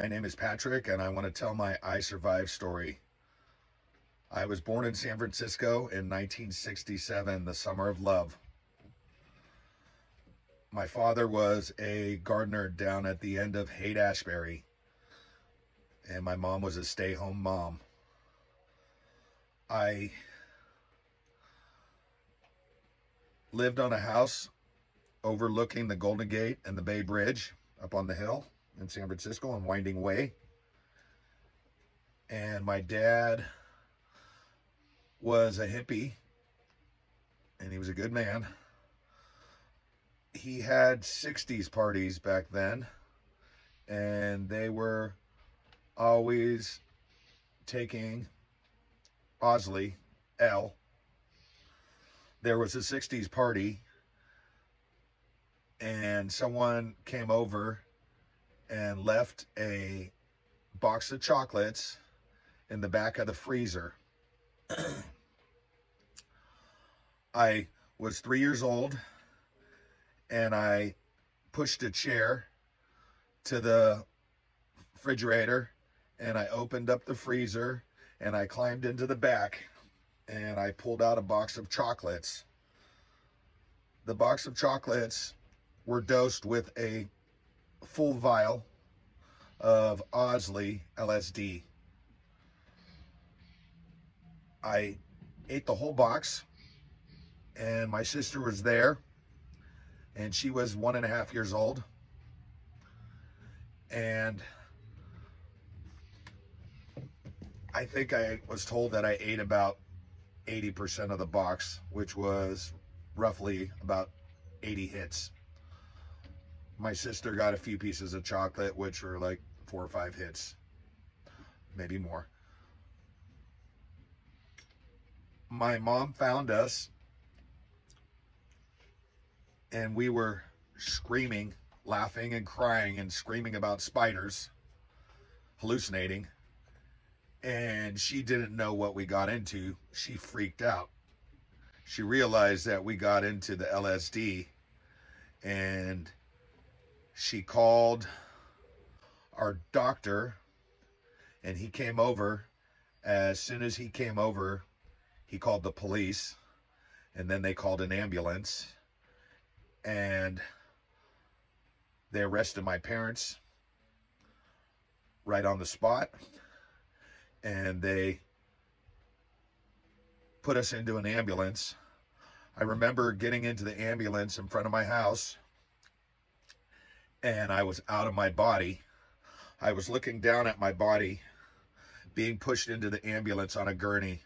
My name is Patrick, and I want to tell my I Survived story. I was born in San Francisco in 1967, the summer of love. My father was a gardener down at the end of Haight-Ashbury, and my mom was a stay-home mom. I lived on a house overlooking the Golden Gate and the Bay Bridge up on the hill in San Francisco on Winding Way. And my dad was a hippie, and he was a good man. He had 60s parties back then, and they were always taking Osley L. There was a 60s party, and someone came over and left a box of chocolates in the back of the freezer. I was 3 years old, and I pushed a chair to the refrigerator, and I opened up the freezer, and I climbed into the back, and I pulled out a box of chocolates. The box of chocolates were dosed with a full vial of Osley LSD. I ate the whole box, and my sister was there, and she was 1.5 years old. And I think I was told that I ate about 80% of the box, which was roughly about 80 hits. My sister got a few pieces of chocolate, which were like 4 or 5 hits, maybe more. My mom found us, and we were screaming, laughing and crying and screaming about spiders, hallucinating. And she didn't know what we got into. She freaked out. She realized that we got into the LSD, and she called our doctor, and he came over. As soon as he came over, he called the police, and then they called an ambulance, and they arrested my parents right on the spot, and they put us into an ambulance. I remember getting into the ambulance in front of my house, and I was out of my body. I was looking down at my body being pushed into the ambulance on a gurney,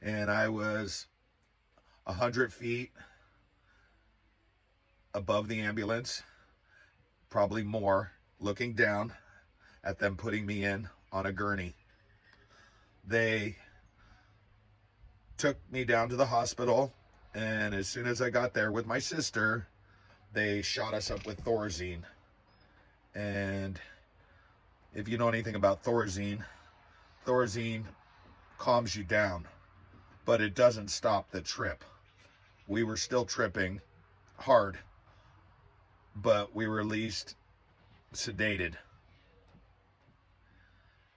and I was 100 feet above the ambulance, probably more, looking down at them putting me in on a gurney. They took me down to the hospital, and as soon as I got there with my sister, they shot us up with Thorazine. And if you know anything about Thorazine calms you down, but it doesn't stop the trip. We were still tripping hard, but we were at least sedated.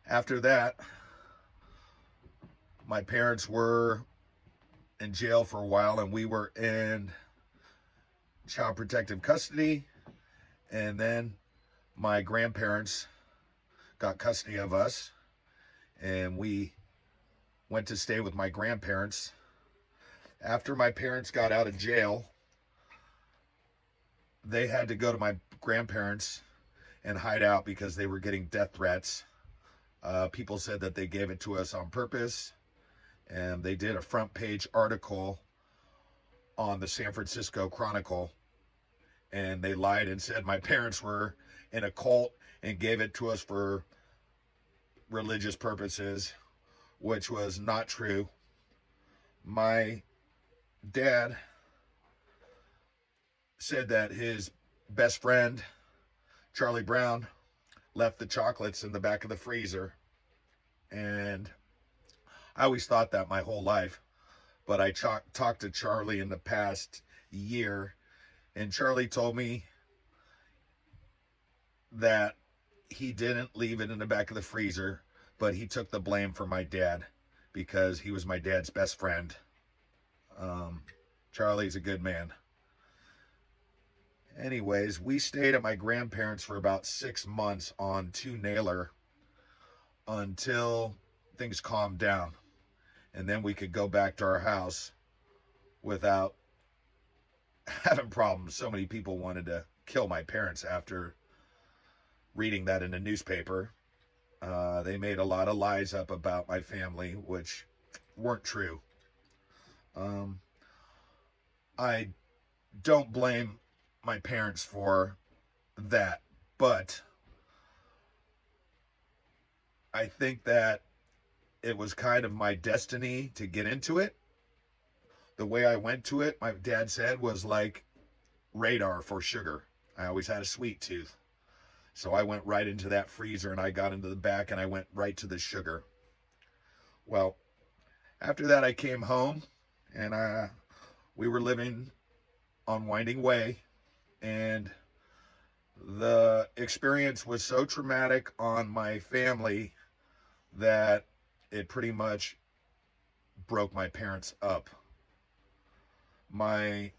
After that, my parents were in jail for a while, and we were in child protective custody, and then my grandparents got custody of us, and we went to stay with my grandparents. After my parents got out of jail, they had to go to my grandparents and hide out because they were getting death threats. People said that they gave it to us on purpose, and they did a front page article on the San Francisco Chronicle, and they lied and said my parents were in a cult and gave it to us for religious purposes, which was not true. My dad said that his best friend, Charlie Brown, left the chocolates in the back of the freezer, and I always thought that my whole life, but I talked to Charlie in the past year, and Charlie told me that he didn't leave it in the back of the freezer, but he took the blame for my dad because he was my dad's best friend. Charlie's a good man. Anyways, we stayed at my grandparents' for about 6 months on 2-nailer until things calmed down. And then we could go back to our house without having problems. So many people wanted to kill my parents after reading that in the newspaper. They made a lot of lies up about my family, which weren't true. I don't blame my parents for that, but I think that it was kind of my destiny to get into it. The way I went to it, my dad said, was like radar for sugar. I always had a sweet tooth. So I went right into that freezer and I got into the back and I went right to the sugar. Well, after that I came home and we were living on Winding Way, and the experience was so traumatic on my family that it pretty much broke my parents up. My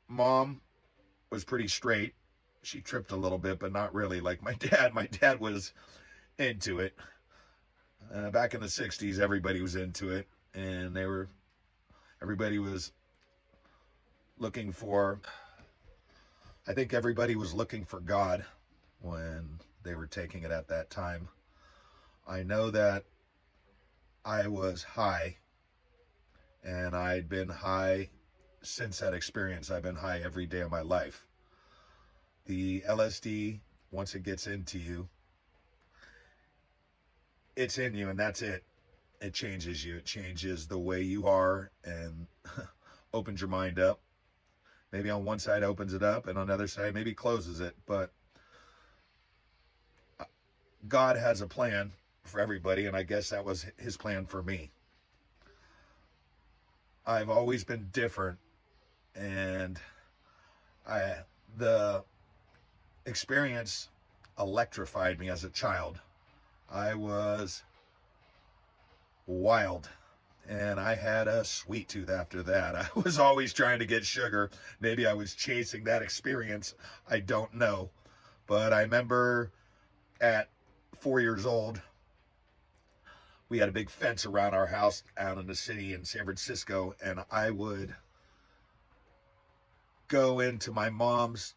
mom was pretty straight. She tripped a little bit, but not really like my dad. My dad was into it. Back in the 60s, everybody was into it, and everybody was looking for, I think everybody was looking for God when they were taking it at that time. I know that I was high, and I'd been high since that experience. I've been high every day of my life. The LSD, once it gets into you, it's in you, and that's it. It changes you. It changes the way you are and opens your mind up. Maybe on one side opens it up, and on the other side maybe closes it. But God has a plan for everybody, and I guess that was his plan for me. I've always been different, and the experience electrified me as a child. I was wild, and I had a sweet tooth after that. I was always trying to get sugar. Maybe I was chasing that experience. I don't know. But I remember at 4 years old, we had a big fence around our house out in the city in San Francisco, and I would go into my mom's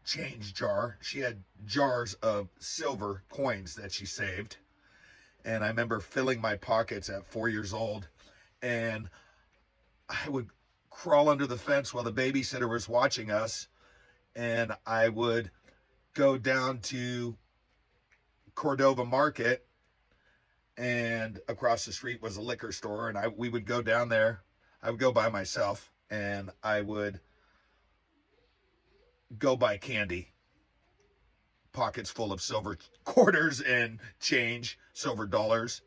change jar. She had jars of silver coins that she saved. And I remember filling my pockets at 4 years old, and I would crawl under the fence while the babysitter was watching us, and I would go down to Cordova Market, and across the street was a liquor store, and we would go down there. I would go by myself, and I would go buy candy. Pockets full of silver quarters and change, silver dollars.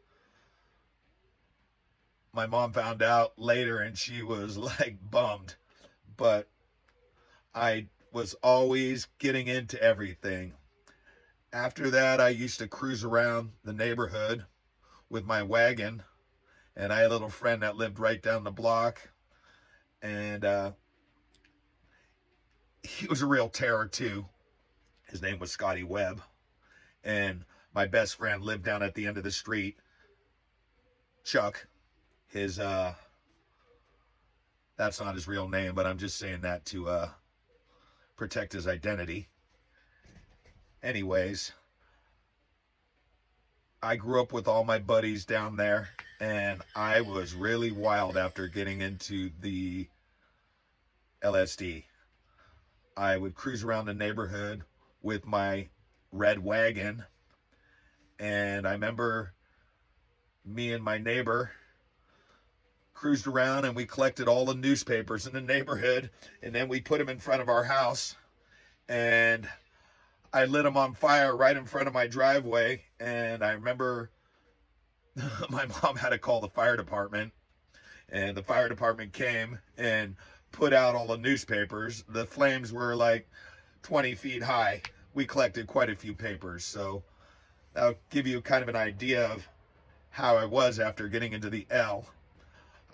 My mom found out later and she was like bummed, but I was always getting into everything. After that, I used to cruise around the neighborhood with my wagon, and I had a little friend that lived right down the block, and he was a real terror too. His name was Scotty Webb, and my best friend lived down at the end of the street. Chuck, that's not his real name, but I'm just saying that to protect his identity. Anyways, I grew up with all my buddies down there, and I was really wild after getting into the LSD. I would cruise around the neighborhood with my red wagon, and I remember me and my neighbor cruised around, and we collected all the newspapers in the neighborhood, and then we put them in front of our house, and I lit them on fire right in front of my driveway. And I remember my mom had to call the fire department, and the fire department came and put out all the newspapers. The flames were like 20 feet high. we collected quite a few papers. So that'll give you kind of an idea of how I was after getting into the L.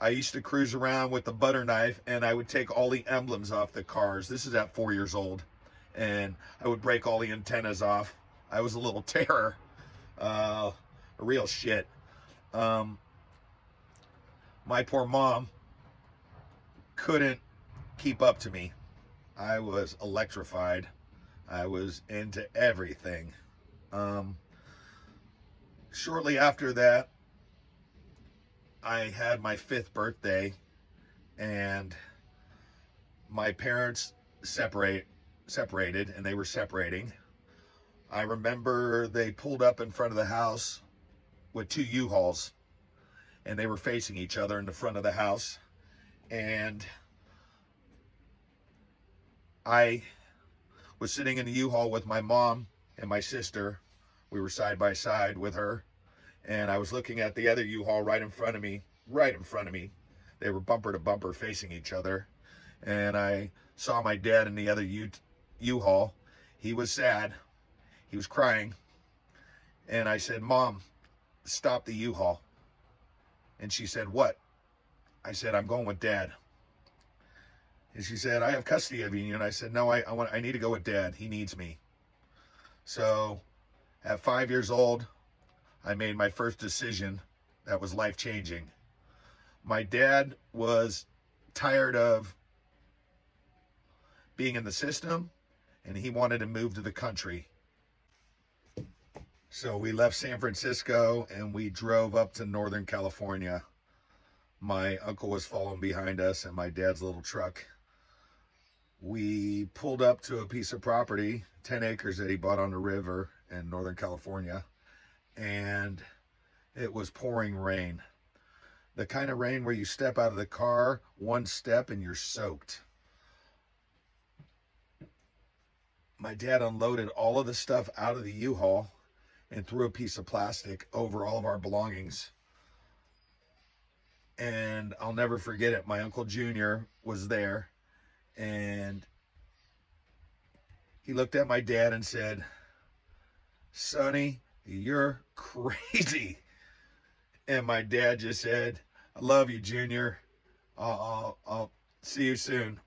I used to cruise around with the butter knife, and I would take all the emblems off the cars. This is at 4 years old. And I would break all the antennas off. I was a little terror. A real shit. My poor mom couldn't keep up to me. I was electrified. I was into everything. Shortly after that, I had my 5th birthday, and my parents separated, and they were separating. I remember they pulled up in front of the house with 2 U-Hauls, and they were facing each other in the front of the house. And I was sitting in the U-Haul with my mom and my sister. We were side by side with her, and I was looking at the other U-Haul right in front of me. They were bumper to bumper facing each other, and I saw my dad in the other U-Haul. He was sad. He was crying, and I said, "Mom, stop the U-Haul." And she said, "What?" I said, "I'm going with Dad." And she said, "I have custody of you." And I said, "No, I need to go with Dad. He needs me." So at 5 years old, I made my first decision that was life-changing. My dad was tired of being in the system, and he wanted to move to the country. So we left San Francisco and we drove up to Northern California. My uncle was following behind us in my dad's little truck. We pulled up to a piece of property, 10 acres that he bought on the river in Northern California, and it was pouring rain. The kind of rain where you step out of the car, one step and you're soaked. My dad unloaded all of the stuff out of the U-Haul and threw a piece of plastic over all of our belongings. And I'll never forget it. My Uncle Junior was there, and he looked at my dad and said, "Sonny, you're crazy." And my dad just said, "I love you, Junior. I'll see you soon."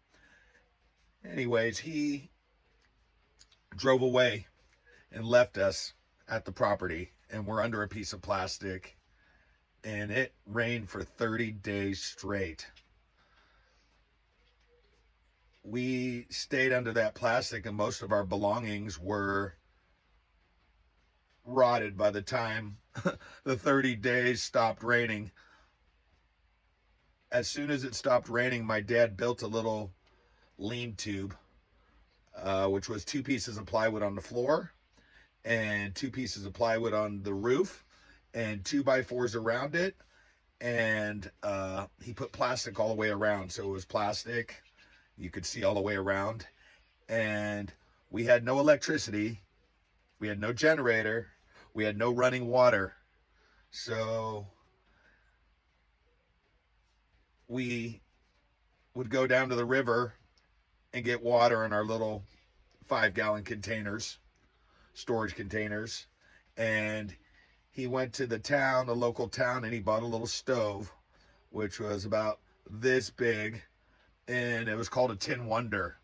Anyways, he drove away and left us at the property, and we're under a piece of plastic, and it rained for 30 days straight. We stayed under that plastic, and most of our belongings were rotted by the time the 30 days stopped raining. As soon as it stopped raining, my dad built a little lean tube, which was 2 pieces of plywood on the floor and 2 pieces of plywood on the roof and 2x4s around it. And he put plastic all the way around. So it was plastic. You could see all the way around. And we had no electricity. We had no generator. We had no running water. So we would go down to the river and get water in our little 5-gallon containers, storage containers. And he went to the town, the local town, and he bought a little stove, which was about this big, and it was called a Tin Wonder.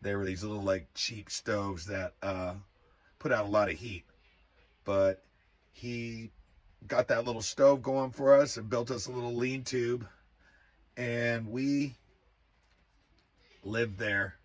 They were these little like cheap stoves that put out a lot of heat. But he got that little stove going for us and built us a little lean tube, and we lived there